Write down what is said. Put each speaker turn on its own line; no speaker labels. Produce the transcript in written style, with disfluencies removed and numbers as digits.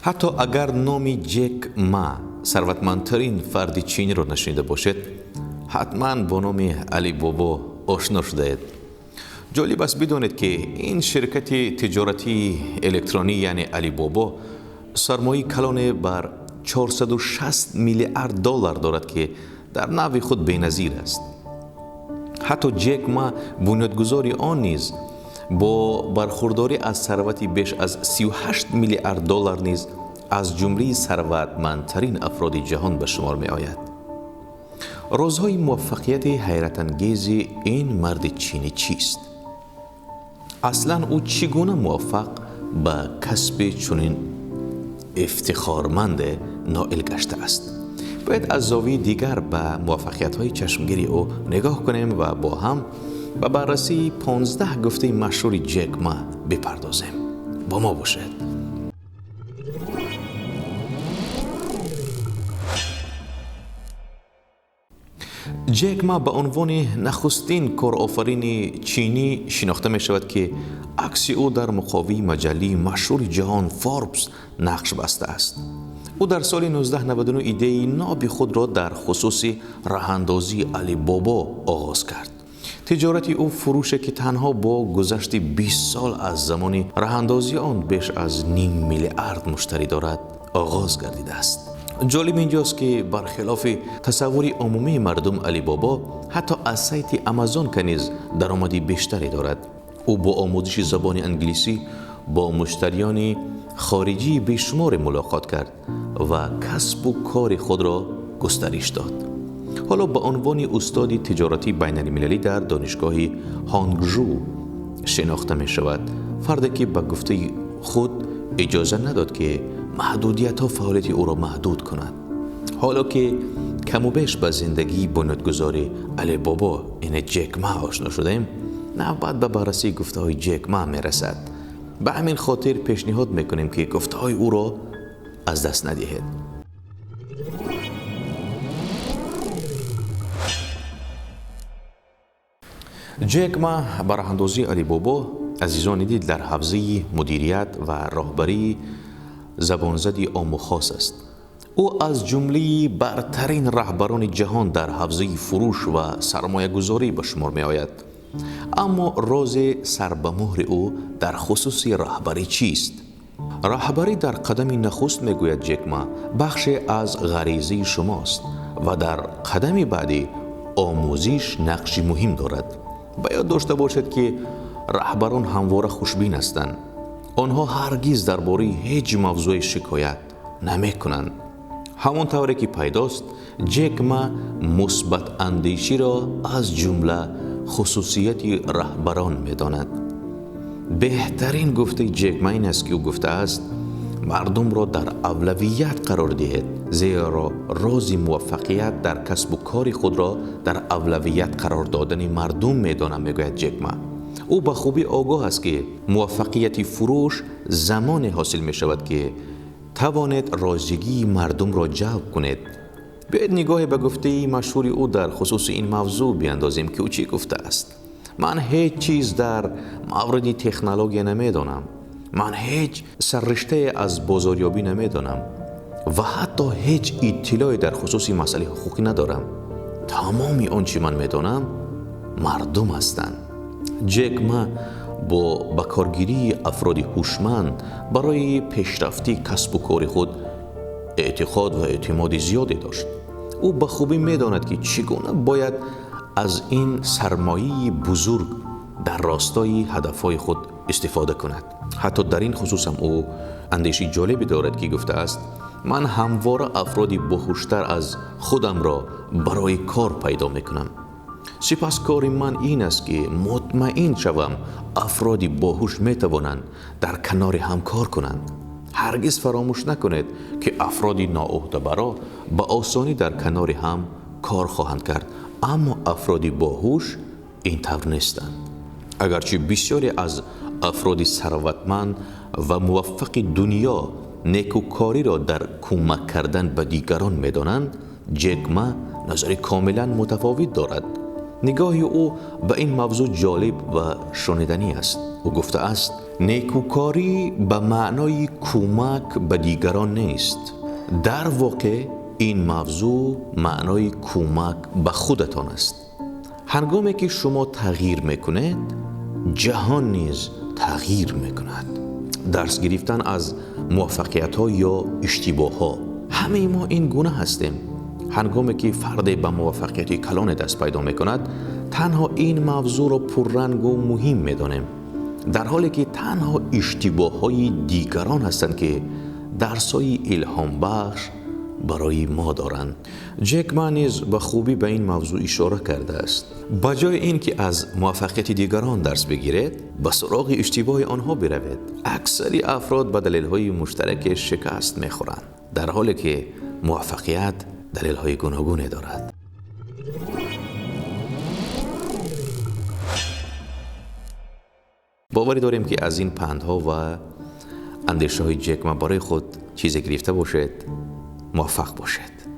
حتی اگر نام جک ما ثروتمندترین فرد چینی را نشنیده باشد، حتما با نام علی بابا آشنا شده اید. جالب است بدانید که این شرکت تجارتی الکترونی یعنی علی بابا سرمایه کلان بر 460 میلیارد دلار دارد که در نوع خود بی‌نظیر است. حتی جک ما بنیانگذار آن نیز با برخورداری از ثروتی بیش از 38 میلیارد دلار نیز از جمله ثروتمندترین افراد جهان به شمار می آید. رازهای موفقیت حیرت انگیز این مرد چینی چیست؟ اصلا او چگونه موفق به کسب چنین افتخارمند نائل گشته است؟ باید از زاویه دیگر به موفقیت‌های چشمگیری او نگاه کنیم و با هم به بررسی 15 گفته مشهور جک ما بپردازیم. با ما باشد. جک ما به عنوان نخستین کارآفرین چینی شناخته می شود که عکس او در مقاله مجله مشهور جهان فوربس نقش بسته است. او در سال 1999 ایده ناب خود را در خصوص راه‌اندازی علی بابا آغاز کرد. تجارت او فروش که تنها با گذشت 20 سال از زمان راه‌اندازی آن بیش از نیم میلیارد مشتری دارد آغاز گردیده است. جالب اینجاست که برخلاف تصور عمومی مردم، علی بابا حتی از سایت آمازون که نیز درآمدی بیشتری دارد. او با آموزش زبان انگلیسی با مشتریان خارجی بیشمار ملاقات کرد و کسب و کار خود را گسترش داد. حالا به عنوان استاد تجارتی بین‌المللی در دانشگاه هانگژو شناخته می شود. فردی که به گفته خود اجازه نداد که محدودیت‌ها فعالیت او را محدود کنند. حالا که کم و بیش به زندگی بنیانگذار علی بابا این جک ما آشنا شدیم، نوبت به بررسی گفته‌های جک ما می‌رسد. به همین خاطر پیشنهاد می‌کنیم که گفته‌های او را از دست ندهید. جک ما به راه‌اندازی علی بابا عزیزان دید در حوزه مدیریت و راهبری زبانزدی عام و خاص است. او از جمله برترین رهبران جهان در حوزه فروش و سرمایه گذاری به شمار می آید. اما راز سربمهر او در خصوص رهبری چیست؟ رهبری در قدم نخست می گوید جک ما بخش از غریزه شماست و در قدم بعدی آموزش نقشی مهم دارد. باید داشته باشد که رهبران همواره خوشبین هستند. آنها هرگز درباره هیچ موضوع شکایت نمی کنند. همانطوری که پیداست، جک ما مثبت اندیشی را از جمله خصوصیت رهبران می داند. بهترین گفته جک ما این است که او گفته است مردم را در اولویت قرار دهید، زیرا راز موفقیت در کسب و کار خود را در اولویت قرار دادن مردم می داند. می گوید جک ما. او به خوبی آگاه است که موفقیت فروش زمان حاصل می شود که توانید راضیگی مردم را جلب کنید. باید نگاهی به گفته مشهور او در خصوص این موضوع بیاندازیم که او چی گفته است. من هیچ چیز در مورد تکنولوژی نمیدانم. من هیچ سررشته از بازاریابی نمیدانم و حتی هیچ اطلاعی در خصوص مسائل حقوقی ندارم. تمامی آنچه من میدانم مردم هستند. جک ما با بکارگیری افراد هوشمند برای پیشرفتی کسب و کار خود اعتقاد و اعتماد زیادی داشت. او به خوبی میداند که چگونه باید از این سرمایه بزرگ در راستای هدفهای خود استفاده کند. حتی در این خصوص هم او اندیشه جالبی دارد که گفته است من همواره افرادی باهوشتر از خودم را برای کار پیدا میکنم. سپس کار من این است که مطمئن شوم افرادی باهوش میتوانند در کنار هم کار کنند. هرگز فراموش نکنید که افرادی ناعهده‌برا به آسانی در کنار هم کار خواهند کرد، اما افرادی باهوش اینطور نیستند. اگرچه بسیاری از افراد ثروتمند و موفق دنیا نیکوکاری را در کمک کردن به دیگران می‌دانند، جک ما نظری کاملا متفاوت دارد. نگاه او به این موضوع جالب و شنیدنی است. او گفته است نیکوکاری به معنای کمک به دیگران نیست. در واقع این موضوع معنای کمک به خودتان است. هنگامی که شما تغییر میکنید، جهان نیز تغییر میکند. درس گرفتن از موفقیت ها یا اشتباه ها، همه ما این گونه هستیم. هنگامی که فرد به موفقیت کلان دست پیدا میکند، تنها این موضوع را پررنگ و مهم میدانیم، در حالی که تنها اشتباه های دیگران هستند که درسای الهام بخش برای ما دارند. جک ما نیز به خوبی به این موضوع اشاره کرده است. به جای اینکه از موفقیت دیگران درس بگیرید، به سراغ اشتباه آنها بروید. اکثری افراد به دلایل مشترک شکست میخورند، در حالی که موفقیت دلایل گوناگونی دارد. باوری داریم که از این پندها و اندیشه های جک ما برای خود چیز گرفته باشید. موفق باشید.